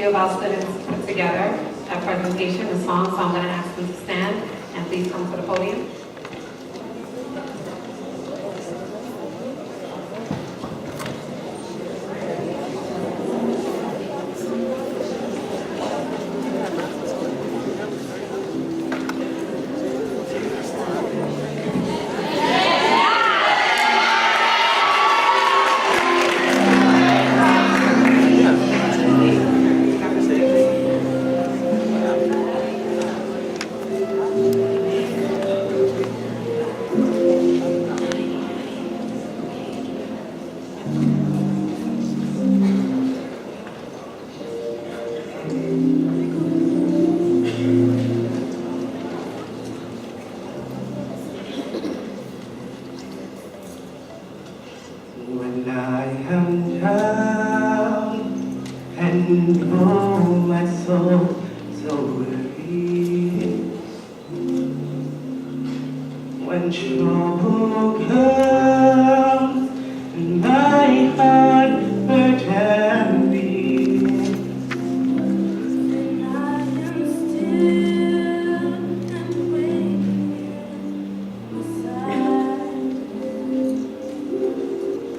few of our students put together a presentation, a song, so I'm going to ask them to stand and please come to the podium. When I am down and oh my soul so weary, when trouble comes and my heart hurts heavy,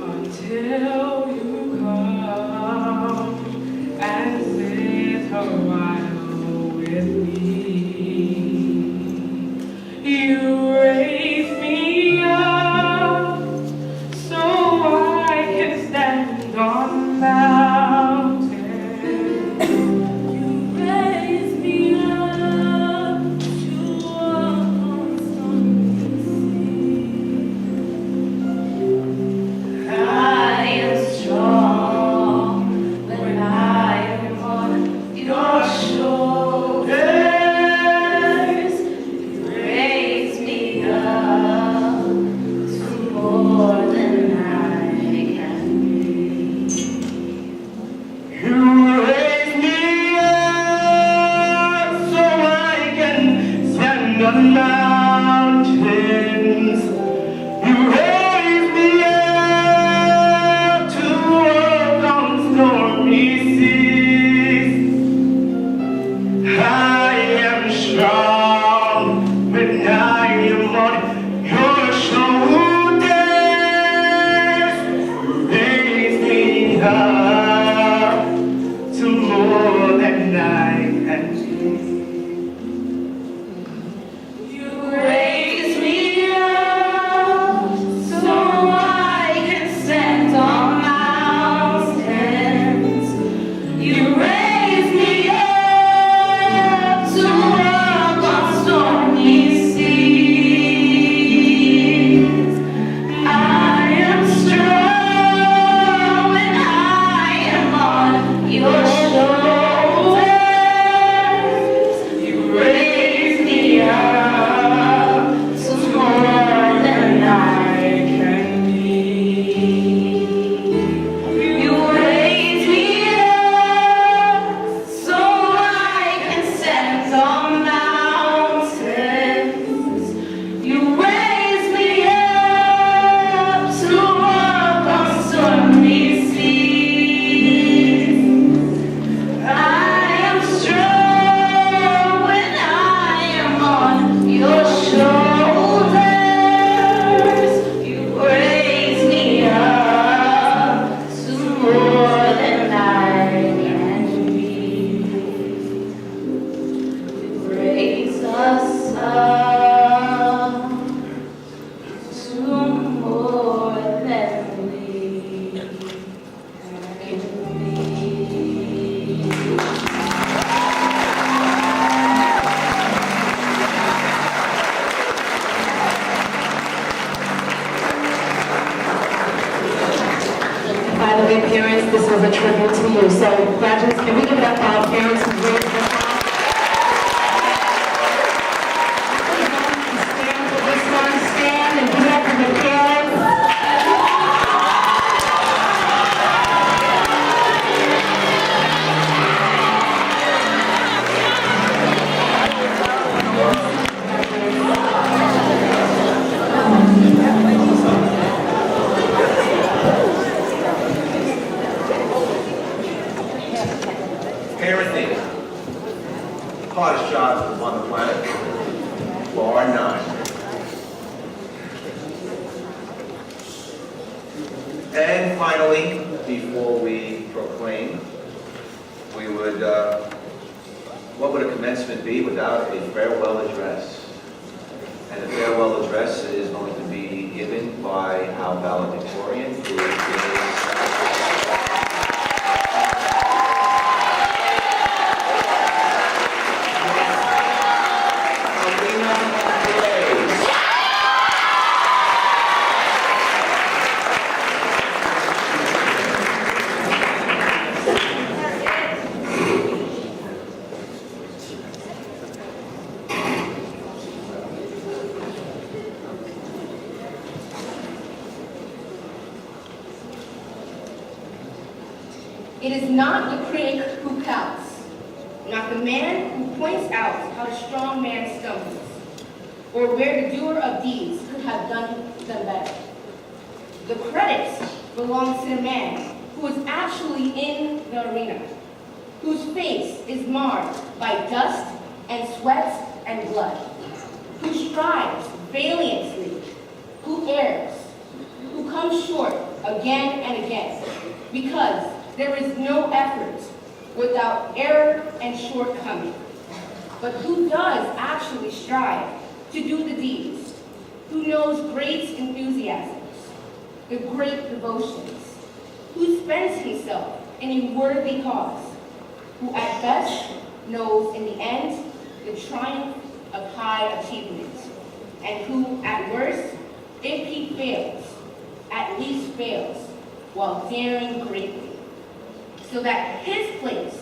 until you come and sit a while with me. You raise me up so I can stand on mountains. You raise me up to walk on stormy seas. I am strong when I am on your shoulders. You raise me up to more than I can be. you raise me up so I can stand on mountains. You raise me up to walk on stormy seas. I am strong when I am on your shoulders. You raise me up to more than I can see. You raise me up so I can stand on mountains. You raise me up to walk on stormy seas. I am strong when I am on your shoulders. You raise me up to more than I can be. You raise me up so I can stand on mountains. You raise me up to walk on stormy seas. I am strong when I am on your shoulders. You raise me up to more than I can be. You raise us up to more than we can be. By the way, parents, this was a tribute to you. So, graduates, can we give it up for our parents who raised us up? Stand for this one, stand and give it up for the parents. Parents, hardest job on the planet, bar none. And finally, before we proclaim, we would, what would a commencement be without a farewell address? And the farewell address is going to be given by our valedictorian, who is It is not the critic who counts, not the man who points out how the strong man stumbles, or where the doer of deeds could have done them better. The credit belongs to the man who is actually in the arena, whose face is marred by dust and sweat and blood, who strives valiantly, who errs, who comes short again and again, because there is no effort without error and shortcoming, but who does actually strive to do the deeds, who knows great enthusiasms, the great devotions, who spends himself in a worthy cause, who at best knows in the end the triumph of high achievement, and who at worst, if he fails, at least fails while daring greatly, so that his place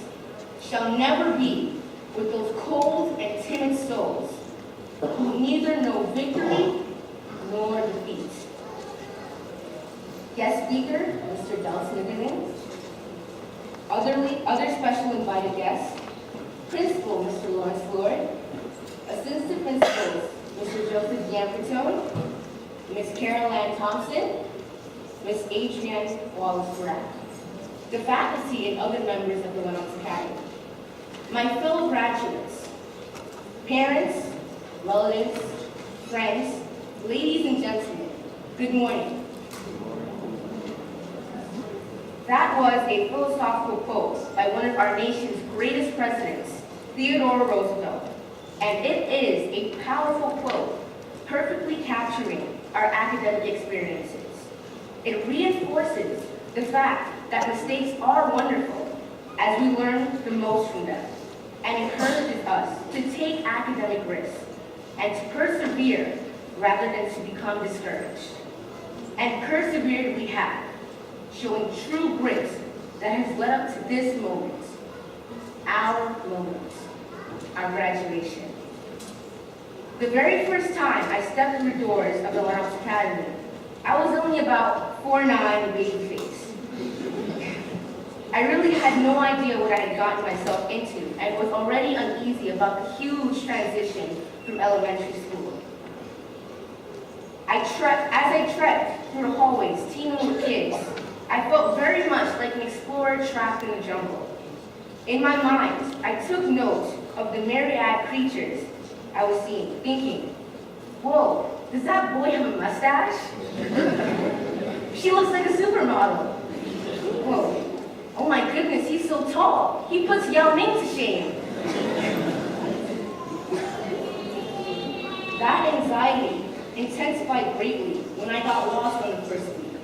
shall never be with those cold and timid souls who neither know victory nor defeat. Guest speaker, Mr. Delson Niven. Other special invited guests, Principal, Mr. Lawrence Floyd, Assistant Principals, Mr. Joseph Yampatone, Ms. Carol Ann Thompson, Ms. Adrienne Wallace-Burack, the faculty and other members of the Lenox Academy, my fellow graduates, parents, relatives, friends, ladies and gentlemen, good morning. That was a philosophical quote by one of our nation's greatest presidents, Theodore Roosevelt, and it is a powerful quote, perfectly capturing our academic experiences. It reinforces the fact that mistakes are wonderful as we learn the most from them, and encourages us to take academic risks and to persevere rather than to become discouraged. And persevered we have, showing true grit that has led up to this moment, our graduation. The very first time I stepped through the doors of the Lenox Academy, I was only about 4'9" and baby face. I really had no idea what I had gotten myself into and was already uneasy about the huge transition from elementary school. As I trekked through the hallways teeming with kids, I felt very much like an explorer trapped in the jungle. In my mind, I took note of the myriad creatures I was seeing, thinking, whoa, does that boy have a mustache? She looks like a supermodel. Whoa. Oh my goodness, he's so tall. He puts Yao Ming to shame. That anxiety intensified greatly when I got lost on the first week.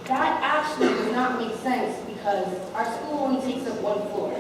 That actually does not make sense because our school only takes up one floor.